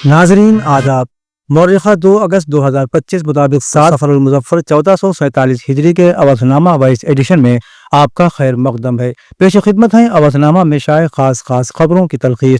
ناظرین آداب، مورخہ 2 اگست 2025 مطابق 7 سفر المظفر 1447 ہجری کے اوسطنامہ 22 ایڈیشن میں آپ کا خیر مقدم ہے۔ پیش خدمت ہیں اوسطنامہ میں شائع خاص خبروں کی تلخیص۔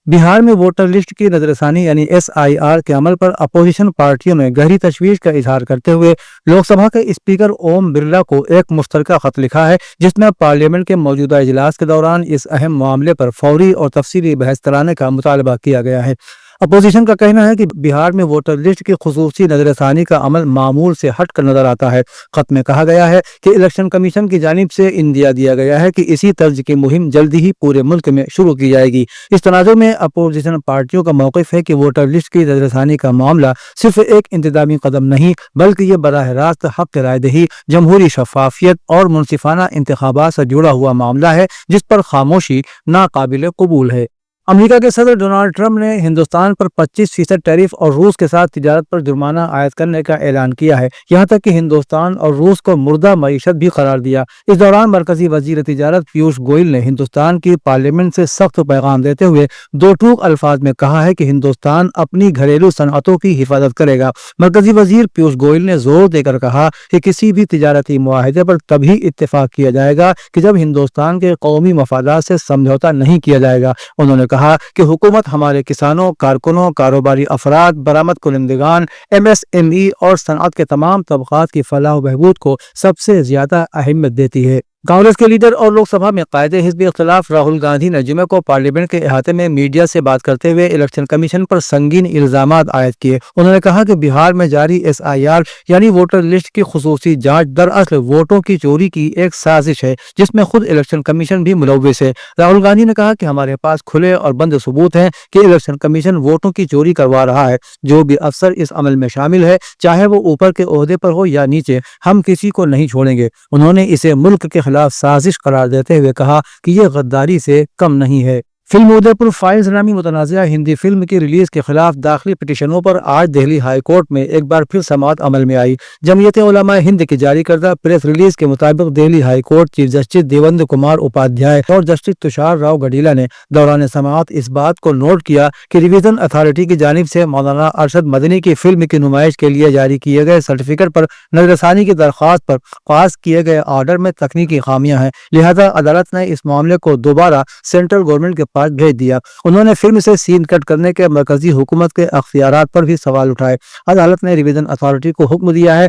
بہار میں ووٹر لسٹ کی نظر ثانی یعنی SIR کے عمل پر اپوزیشن پارٹیوں نے گہری تشویش کا اظہار کرتے ہوئے لوک سبھا کے اسپیکر اوم برلا کو ایک مشترکہ خط لکھا ہے، جس میں پارلیمنٹ کے موجودہ اجلاس کے دوران اس اہم معاملے پر فوری اور تفصیلی بحث کرانے کا مطالبہ کیا گیا ہے۔ اپوزیشن کا کہنا ہے کہ بہار میں ووٹر لسٹ کی خصوصی نظر ثانی کا عمل معمول سے ہٹ کر نظر آتا ہے۔ خط میں کہا گیا ہے کہ الیکشن کمیشن کی جانب سے اندیا دیا گیا ہے کہ اسی طرز کی مہم جلدی ہی پورے ملک میں شروع کی جائے گی۔ اس تناظر میں اپوزیشن پارٹیوں کا موقف ہے کہ ووٹر لسٹ کی نظر ثانی کا معاملہ صرف ایک انتظامی قدم نہیں بلکہ یہ براہ راست حق رائے دہی، جمہوری شفافیت اور منصفانہ انتخابات سے جڑا ہوا معاملہ ہے، جس پر خاموشی ناقابل قبول ہے۔ امریکہ کے صدر ڈونلڈ ٹرمپ نے ہندوستان پر 25% ٹیرف اور روس کے ساتھ تجارت پر جرمانہ عائد کرنے کا اعلان کیا ہے، یہاں تک کہ ہندوستان اور روس کو مردہ معیشت بھی قرار دیا۔ اس دوران مرکزی وزیر تجارت پیوش گوئل نے ہندوستان کی پارلیمنٹ سے سخت پیغام دیتے ہوئے دو ٹوک الفاظ میں کہا ہے کہ ہندوستان اپنی گھریلو صنعتوں کی حفاظت کرے گا۔ مرکزی وزیر پیوش گوئل نے زور دے کر کہا کہ کسی بھی تجارتی معاہدے پر تبھی اتفاق کیا جائے گا کہ جب ہندوستان کے قومی مفادات سے سمجھوتا نہیں کیا جائے گا۔ انہوں نے کہا کہ حکومت ہمارے کسانوں، کارکنوں، کاروباری افراد، برآمد کنندگان، MSME اور صنعت کے تمام طبقات کی فلاح و بہبود کو سب سے زیادہ اہمیت دیتی ہے۔ کانگریس کے لیڈر اور لوک سبھا میں قائد حزب اختلاف راہل گاندھی نے جمعہ کو پارلیمنٹ کے احاطے میں میڈیا سے بات کرتے ہوئے الیکشن کمیشن پر سنگین الزامات عائد کیے۔ انہوں نے کہا کہ بہار میں جاری SIR یعنی ووٹر لسٹ کی خصوصی جانچ دراصل ووٹوں کی چوری کی ایک سازش ہے، جس میں خود الیکشن کمیشن بھی ملوث ہے۔ راہل گاندھی نے کہا کہ ہمارے پاس کھلے اور بند ثبوت ہیں کہ الیکشن کمیشن ووٹوں کی چوری کروا رہا ہے۔ جو بھی افسر اس عمل میں شامل ہے، چاہے وہ اوپر کے عہدے پر ہو یا نیچے، ہم کسی کو نہیں چھوڑیں گے۔ انہوں نے اسے ملک کے خلاف سازش قرار دیتے ہوئے کہا کہ یہ غداری سے کم نہیں ہے۔ فلم ادے پور فائلز نامی متنازعہ ہندی فلم کی ریلیز کے خلاف داخلی پٹیشنوں پر آج دہلی ہائی کورٹ میں ایک بار پھر سماعت عمل میں آئی۔ جمعیت علماء ہند کی جاری کردہ پریس ریلیز کے مطابق Delhi high court chief justice Devendra Kumar Upadhyaya اور جسٹس تشار راؤ گڈیلا نے دوران سماعت اس بات کو نوٹ کیا کہ ریویژن اتھارٹی کی جانب سے مولانا ارشد مدنی کی فلم کی نمائش کے لیے جاری کیے گئے سرٹیفکیٹ پر نظر ثانی کی درخواست پر پاس کیے گئے آرڈر میں تکنیکی خامیاں ہیں، لہذا عدالت نے اس معاملے کو دوبارہ سینٹرل گورنمنٹ کے پاس بھیج دیا۔ انہوں نے فلم سے سین کٹ کرنے کے مرکزی حکومت کے اختیارات پر بھی سوال اٹھائے۔ عدالت نے ریویژن اتھارٹی کو حکم دیا ہے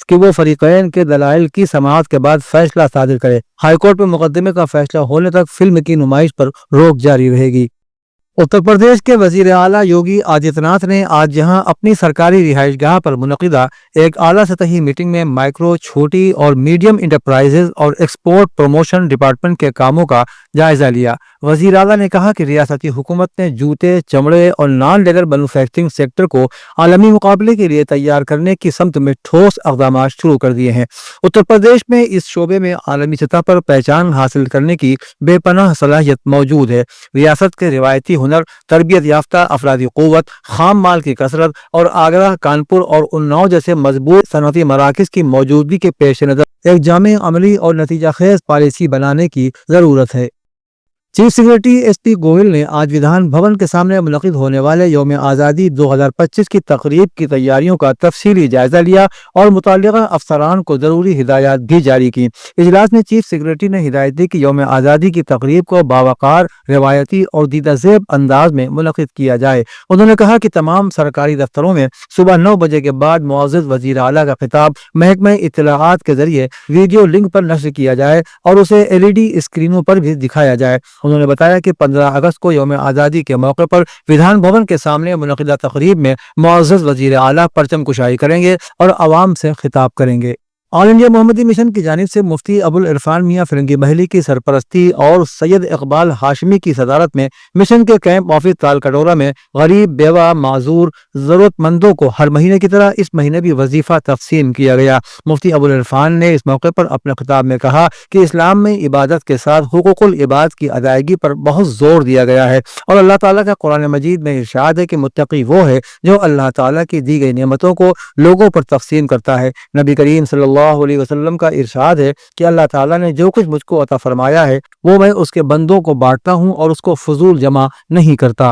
کہ وہ فریقین کے دلائل کی سماعت کے بعد فیصلہ صادر کرے۔ ہائی کورٹ میں مقدمے کا فیصلہ ہونے تک فلم کی نمائش پر روک جاری رہے گی۔ اتر پردیش کے وزیر اعلیٰ یوگی آدتیہ ناتھ نے آج یہاں اپنی سرکاری رہائش گاہ پر منعقدہ ایک اعلیٰ سطحی میٹنگ میں مائکرو، چھوٹی اور میڈیم انٹرپرائزز اور ایکسپورٹ پروموشن ڈپارٹمنٹ کے کاموں کا جائزہ لیا۔ وزیر اعلیٰ نے کہا کہ ریاستی حکومت نے جوتے، چمڑے اور نان لیدر مینوفیکچرنگ سیکٹر کو عالمی مقابلے کے لیے تیار کرنے کی سمت میں ٹھوس اقدامات شروع کر دیے ہیں۔ اتر پردیش میں اس شعبے میں عالمی سطح پر پہچان حاصل کرنے کی بے پناہ صلاحیت موجود ہے۔ ریاست کے روایتی ہنر، تربیت یافتہ افرادی قوت، خام مال کی کثرت اور آگرہ، کانپور اور اناؤ جیسے مضبوط صنعتی مراکز کی موجودگی کے پیش نظر ایک جامع، عملی اور نتیجہ خیز پالیسی بنانے کی ضرورت ہے۔ چیف سیکرٹری SP گوئل نے آج ودھان بھون کے سامنے منعقد ہونے والے یوم آزادی 2025 کی تقریب کی تیاریوں کا تفصیلی جائزہ لیا اور متعلقہ افسران کو ضروری ہدایات بھی جاری کی۔ اجلاس میں چیف سیکرٹری نے ہدایت دی کہ یوم آزادی کی تقریب کو باوقار، روایتی اور دیدہ زیب انداز میں منعقد کیا جائے۔ انہوں نے کہا کہ تمام سرکاری دفتروں میں صبح 9 بجے کے بعد معزز وزیر اعلیٰ کا خطاب محکمہ اطلاعات کے ذریعے ویڈیو لنک پر نشر کیا جائے اور اسے LED اسکرینوں پر بھی دکھایا جائے۔ انہوں نے بتایا کہ 15 اگست کو یوم آزادی کے موقع پر ودھان بھون کے سامنے منعقدہ تقریب میں معزز وزیر اعلیٰ پرچم کشائی کریں گے اور عوام سے خطاب کریں گے۔ آل انڈیا محمدی مشن کی جانب سے مفتی ابوالعرفان میاں فرنگی محلی کی سرپرستی اور سید اقبال ہاشمی کی صدارت میں مشن کے کیمپ آفس تالکٹورا میں غریب، بیوہ، معذور، ضرورت مندوں کو ہر مہینے کی طرح اس مہینے بھی وظیفہ تقسیم کیا گیا۔ مفتی ابوالعرفان نے اس موقع پر اپنے خطاب میں کہا کہ اسلام میں عبادت کے ساتھ حقوق العباد کی ادائیگی پر بہت زور دیا گیا ہے اور اللہ تعالیٰ کا قرآن مجید میں ارشاد ہے کہ متقی وہ ہے جو اللہ تعالیٰ کی دی گئی نعمتوں کو لوگوں پر تقسیم کرتا ہے۔ نبی کریم صلی اللہ علیہ وسلم کا ارشاد ہے کہ اللہ تعالیٰ نے جو کچھ مجھ کو عطا فرمایا ہے وہ میں اس کے بندوں کو بانٹتا ہوں اور اس کو فضول جمع نہیں کرتا۔